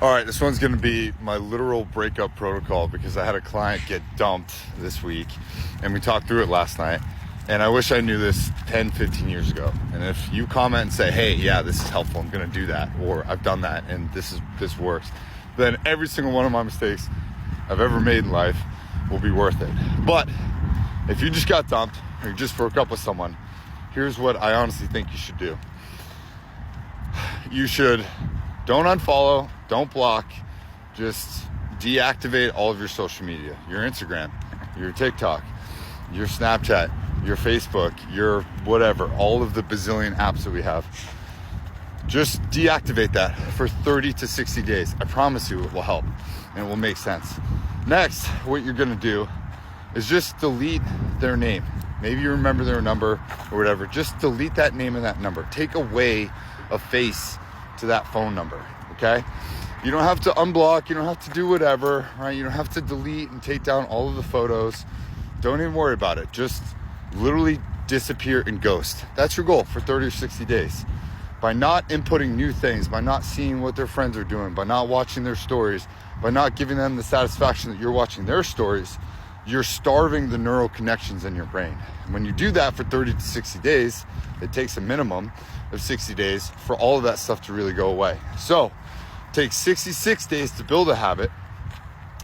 All right, this one's going to be my literal breakup protocol because I had a client get dumped this week and we talked through it last night. And I wish I knew this 10, 15 years ago. And if you comment and say, hey, yeah, this is helpful, I'm going to do that, or I've done that and this works, then every single one of my mistakes I've ever made in life will be worth it. But if you just got dumped or you just broke up with someone, here's what I honestly think you should do. You should don't unfollow, don't block, just deactivate all of your social media, your Instagram, your TikTok, your Snapchat, your Facebook, your whatever, all of the bazillion apps that we have. Just deactivate that for 30 to 60 days. I promise you it will help and it will make sense. Next, what you're gonna do is just delete their name. Maybe you remember their number or whatever. Just delete that name and that number. Take away a face to that phone number, okay? You don't have to unblock, you don't have to do whatever, right? You don't have to delete and take down all of the photos. Don't even worry about it. Just literally disappear and ghost. That's your goal for 30 or 60 days. By not inputting new things, by not seeing what their friends are doing, by not watching their stories, by not giving them the satisfaction that you're watching their stories, you're starving the neural connections in your brain. And when you do that for 30 to 60 days, it takes a minimum of 60 days for all of that stuff to really go away. So it takes 66 days to build a habit.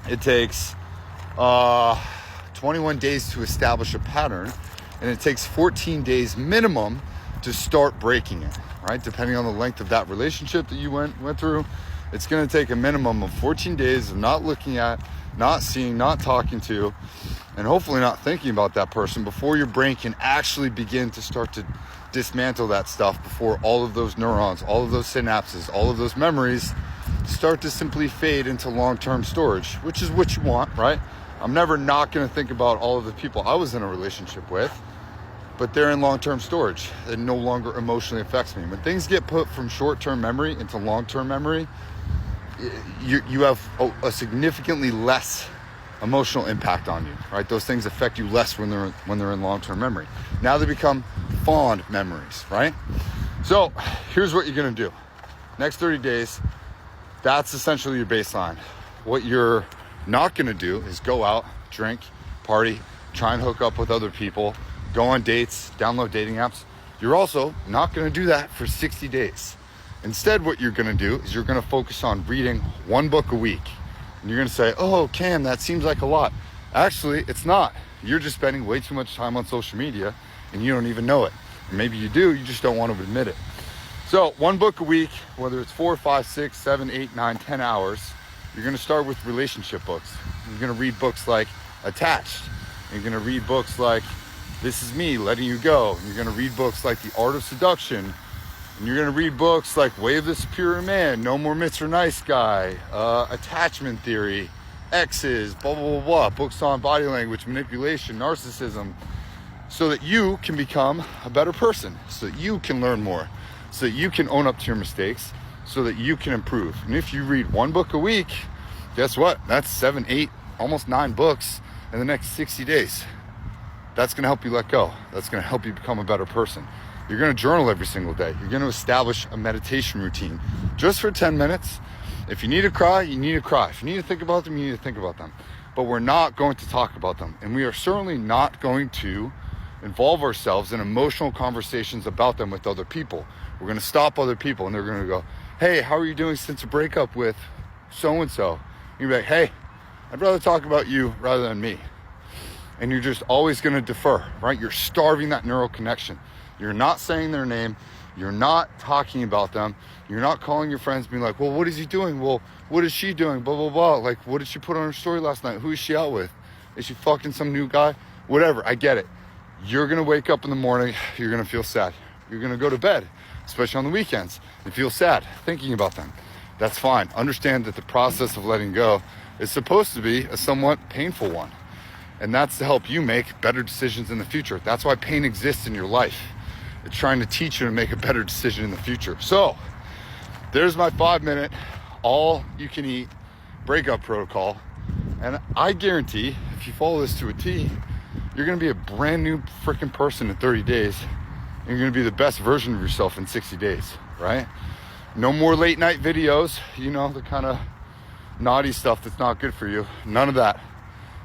It takes 21 days to establish a pattern, and it takes 14 days minimum to start breaking it, right? Depending on the length of that relationship that you went through, it's gonna take a minimum of 14 days of not looking at, not seeing, not talking to, and hopefully not thinking about that person before your brain can actually begin to start to dismantle that stuff, before all of those neurons, all of those synapses, all of those memories start to simply fade into long-term storage, which is what you want, right? I'm never not going to think about all of the people I was in a relationship with, but they're in long-term storage. It no longer emotionally affects me. When things get put from short-term memory into long-term memory, you have a significantly less emotional impact on you, right? Those things affect you less when they're in long-term memory. Now they become fond memories, right? So here's what you're gonna do. Next 30 days, that's essentially your baseline. What you're not gonna do is go out, drink, party, try and hook up with other people, go on dates, download dating apps. You're also not gonna do that for 60 days. Instead, what you're gonna do is you're gonna focus on reading one book a week. And you're gonna say, oh, Cam, that seems like a lot. Actually, it's not. You're just spending way too much time on social media and you don't even know it. And maybe you do, you just don't want to admit it. So one book a week, whether it's 4, 5, 6, 7, 8, 9, 10 hours, you're gonna start with relationship books. You're gonna read books like Attached. You're gonna read books like This Is Me, Letting You Go. You're gonna read books like The Art of Seduction. And you're gonna read books like Way of the Superior Man, No More Mr. Nice Guy, Attachment Theory, X's, blah, blah, blah, blah, books on body language, manipulation, narcissism, so that you can become a better person, so that you can learn more, so that you can own up to your mistakes, so that you can improve. And if you read one book a week, guess what? That's 7, 8, almost 9 books in the next 60 days. That's gonna help you let go. That's gonna help you become a better person. You're gonna journal every single day. You're gonna establish a meditation routine just for 10 minutes. If you need to cry, you need to cry. If you need to think about them, you need to think about them. But we're not going to talk about them. And we are certainly not going to involve ourselves in emotional conversations about them with other people. We're gonna stop other people and they're gonna go, hey, how are you doing since a breakup with so-and-so? You're like, hey, I'd rather talk about you rather than me. And you're just always gonna defer, right? You're starving that neural connection. You're not saying their name. You're not talking about them. You're not calling your friends being like, well, what is he doing? Well, what is she doing? Blah, blah, blah. Like, what did she put on her story last night? Who is she out with? Is she fucking some new guy? Whatever, I get it. You're gonna wake up in the morning, you're gonna feel sad. You're gonna go to bed, especially on the weekends, and feel sad thinking about them. That's fine. Understand that the process of letting go is supposed to be a somewhat painful one. And that's to help you make better decisions in the future. That's why pain exists in your life. It's trying to teach you to make a better decision in the future. So there's my 5-minute, all you can eat breakup protocol. And I guarantee if you follow this to a T, you're gonna be a brand new freaking person in 30 days. And you're gonna be the best version of yourself in 60 days, right? No more late night videos, you know, the kind of naughty stuff that's not good for you. None of that.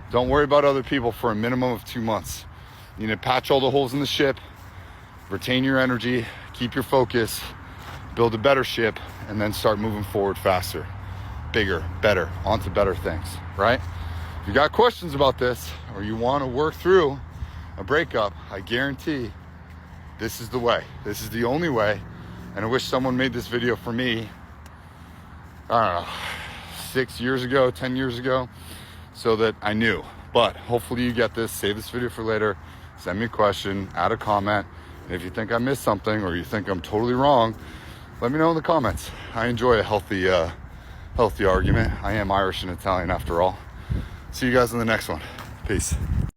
Don't worry about other people for a minimum of 2 months. You need to patch all the holes in the ship, retain your energy, keep your focus, build a better ship, and then start moving forward faster, bigger, better, onto better things, right? If you got questions about this, or you want to work through a breakup, I guarantee this is the way. This is the only way. And I wish someone made this video for me, I don't know, 6 years ago, 10 years ago, so that I knew. But hopefully you get this. Save this video for later. Send me a question, add a comment. And if you think I missed something or you think I'm totally wrong, let me know in the comments. I enjoy a healthy argument. I am Irish and Italian after all. See you guys in the next one. Peace.